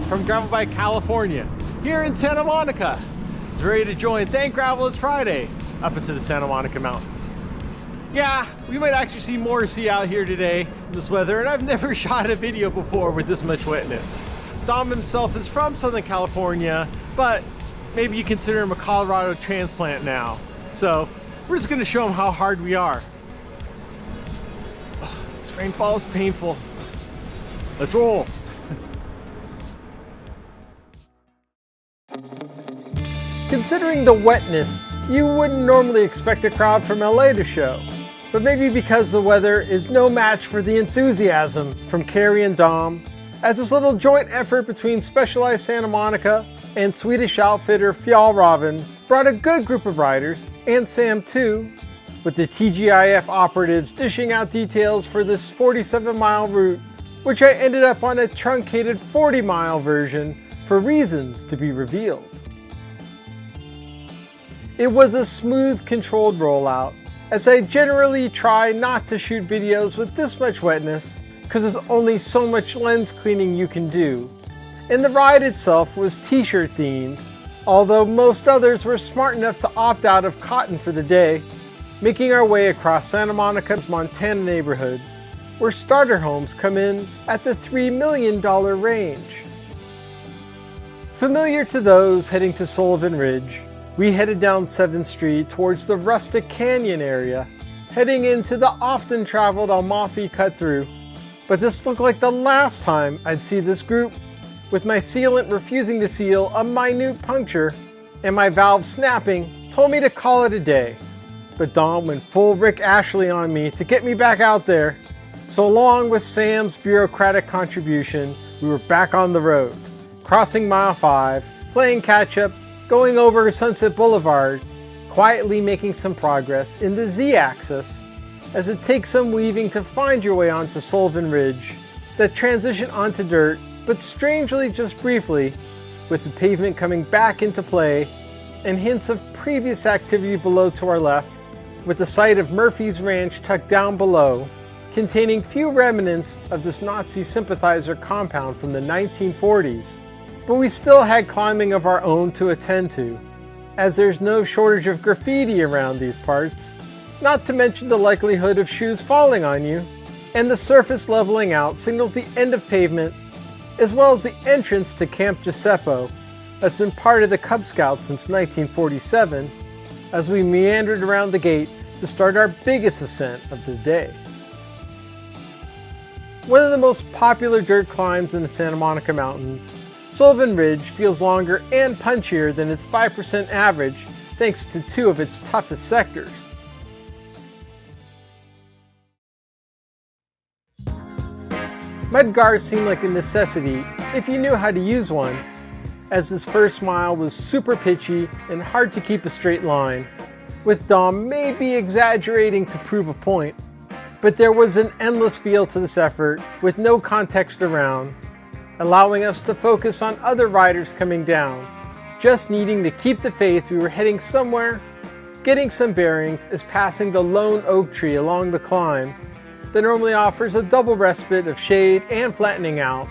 from Gravel Bike California here in Santa Monica. Is ready to join Thank Gravel It's Friday up into the Santa Monica Mountains. Yeah, we might actually see Morrissey out here today in this weather, and I've never shot a video before with this much wetness. Dom himself is from Southern California, but maybe you consider him a Colorado transplant now. So we're just gonna show him how hard we are. This rainfall is painful. Let's roll. Considering the wetness, you wouldn't normally expect a crowd from LA to show. But maybe because the weather is no match for the enthusiasm from Carrie and Dom, as this little joint effort between Specialized Santa Monica and Swedish outfitter Fjallraven brought a good group of riders, and Sam too, with the TGIF operatives dishing out details for this 47-mile route, which I ended up on a truncated 40-mile version for reasons to be revealed. It was a smooth, controlled rollout, as I generally try not to shoot videos with this much wetness because there's only so much lens cleaning you can do. And the ride itself was t-shirt themed, although most others were smart enough to opt out of cotton for the day, making our way across Santa Monica's Montana neighborhood, where starter homes come in at the $3 million range. Familiar to those heading to Sullivan Ridge, we headed down 7th Street towards the Rustic Canyon area, heading into the often traveled Amalfi cut-through. But this looked like the last time I'd see this group, with my sealant refusing to seal a minute puncture and my valve snapping, told me to call it a day. But Dom went full Rick Ashley on me to get me back out there. So along with Sam's bureaucratic contribution, we were back on the road, crossing mile 5, playing catch-up, going over Sunset Boulevard, quietly making some progress in the Z-axis as it takes some weaving to find your way onto Sullivan Ridge, that transition onto dirt, but strangely just briefly, with the pavement coming back into play and hints of previous activity below to our left, with the site of Murphy's Ranch tucked down below, containing few remnants of this Nazi sympathizer compound from the 1940s. But we still had climbing of our own to attend to, as there's no shortage of graffiti around these parts, not to mention the likelihood of shoes falling on you, and the surface leveling out signals the end of pavement, as well as the entrance to Camp Giuseppe, that's been part of the Cub Scouts since 1947, as we meandered around the gate to start our biggest ascent of the day. One of the most popular dirt climbs in the Santa Monica Mountains, Sullivan Ridge feels longer and punchier than its 5% average thanks to two of its toughest sectors. Mudguards seemed like a necessity if you knew how to use one, as this first mile was super pitchy and hard to keep a straight line, with Dom maybe exaggerating to prove a point. But there was an endless feel to this effort with no context around, allowing us to focus on other riders coming down, just needing to keep the faith we were heading somewhere, getting some bearings as passing the lone oak tree along the climb that normally offers a double respite of shade and flattening out.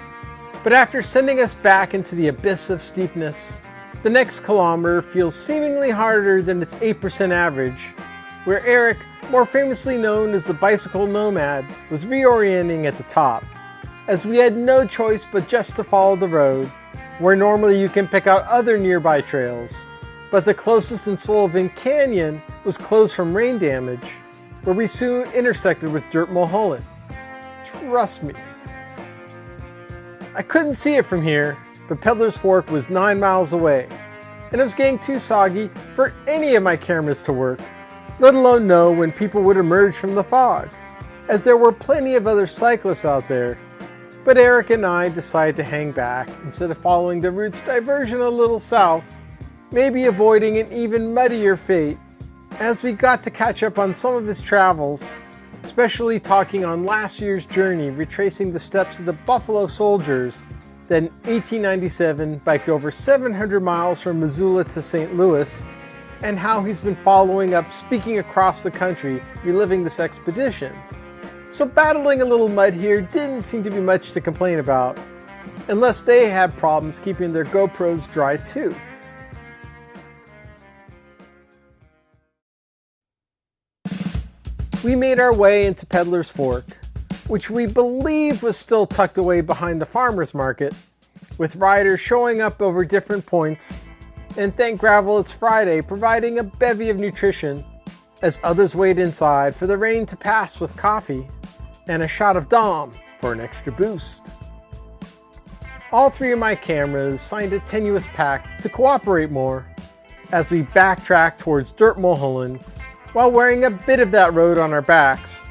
But after sending us back into the abyss of steepness, the next kilometer feels seemingly harder than its 8% average, where Eric, more famously known as the Bicycle Nomad, was reorienting at the top, as we had no choice but just to follow the road, where normally you can pick out other nearby trails. But the closest in Sullivan Canyon was closed from rain damage, where we soon intersected with dirt Mulholland. Trust me. I couldn't see it from here, but Peddler's Fork was 9 miles away, and it was getting too soggy for any of my cameras to work, let alone know when people would emerge from the fog, as there were plenty of other cyclists out there. But Eric and I decided to hang back instead of following the route's diversion a little south, maybe avoiding an even muddier fate, as we got to catch up on some of his travels, especially talking on last year's journey retracing the steps of the Buffalo Soldiers that in 1897 biked over 700 miles from Missoula to St. Louis, and how he's been following up speaking across the country reliving this expedition. So battling a little mud here didn't seem to be much to complain about. unless they have problems keeping their GoPros dry too. We made our way into Peddler's Fork, which we believe was still tucked away behind the farmer's market, with riders showing up over different points, and thank gravel it's Friday, providing a bevy of nutrition as others wait inside for the rain to pass with coffee and a shot of Dom for an extra boost. All three of my cameras signed a tenuous pact to cooperate more as we backtrack towards Dirt Mulholland while wearing a bit of that road on our backs.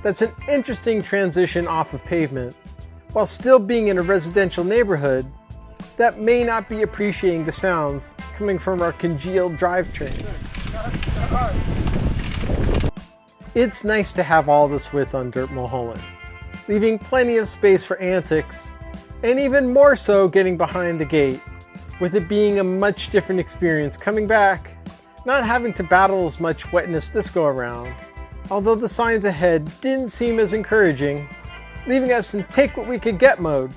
That's an interesting transition off of pavement while still being in a residential neighborhood that may not be appreciating the sounds coming from our congealed drivetrains. It's nice to have all this width on Dirt Mulholland, leaving plenty of space for antics, and even more so getting behind the gate, with it being a much different experience coming back, not having to battle as much wetness this go around, although the signs ahead didn't seem as encouraging, leaving us in take what we could get mode,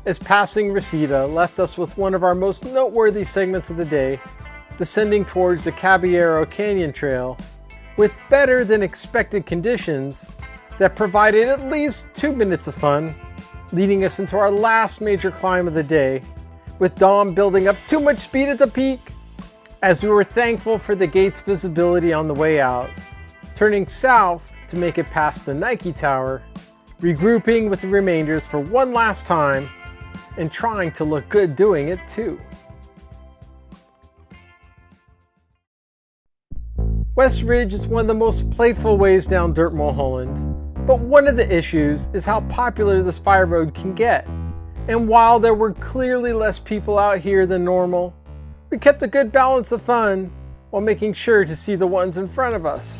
as passing Reseda left us with one of our most noteworthy segments of the day, descending towards the Caballero Canyon Trail, with better than expected conditions that provided at least 2 minutes of fun, leading us into our last major climb of the day, with Dom building up too much speed at the peak, as we were thankful for the gate's visibility on the way out, turning south to make it past the Nike Tower, regrouping with the remainders for one last time, and trying to look good doing it too. Westridge is one of the most playful ways down Dirt Mulholland, but one of the issues is how popular this fire road can get. And while there were clearly less people out here than normal, we kept a good balance of fun while making sure to see the ones in front of us.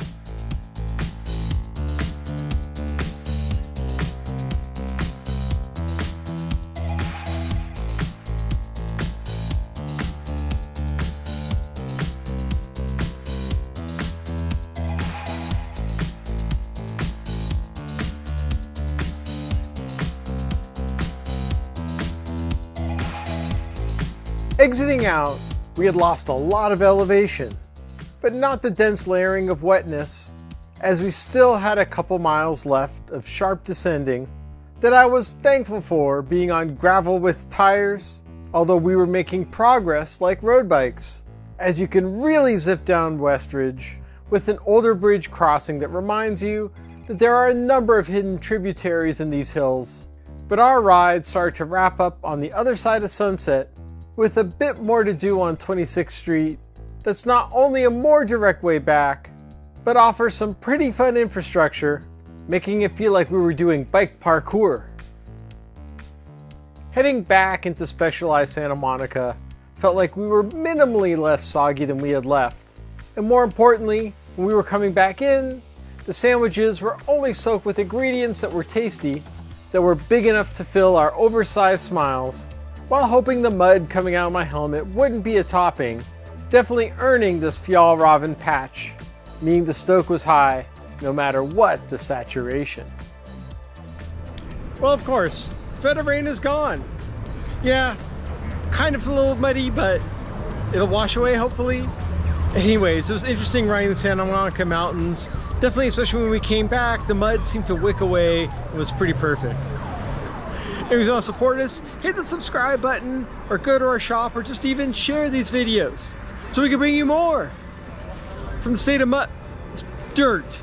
Exiting out, we had lost a lot of elevation, but not the dense layering of wetness, as we still had a couple miles left of sharp descending that I was thankful for being on gravel with tires, although we were making progress like road bikes, as you can really zip down Westridge with an older bridge crossing that reminds you that there are a number of hidden tributaries in these hills. But our ride started to wrap up on the other side of Sunset, with a bit more to do on 26th Street that's not only a more direct way back, but offers some pretty fun infrastructure, making it feel like we were doing bike parkour. Heading back into Specialized Santa Monica felt like we were minimally less soggy than we had left. And more importantly, when we were coming back in, the sandwiches were only soaked with ingredients that were tasty, that were big enough to fill our oversized smiles, while hoping the mud coming out of my helmet wouldn't be a topping, definitely earning this Fjallraven patch, meaning the stoke was high no matter what the saturation. Well, of course, threat of rain is gone. Yeah, kind of a little muddy, but it'll wash away hopefully. Anyways, it was interesting riding the Santa Monica Mountains. Definitely, especially when we came back, the mud seemed to wick away. It was pretty perfect. If you want to support us, hit the subscribe button or go to our shop or just even share these videos so we can bring you more from the state of dirt.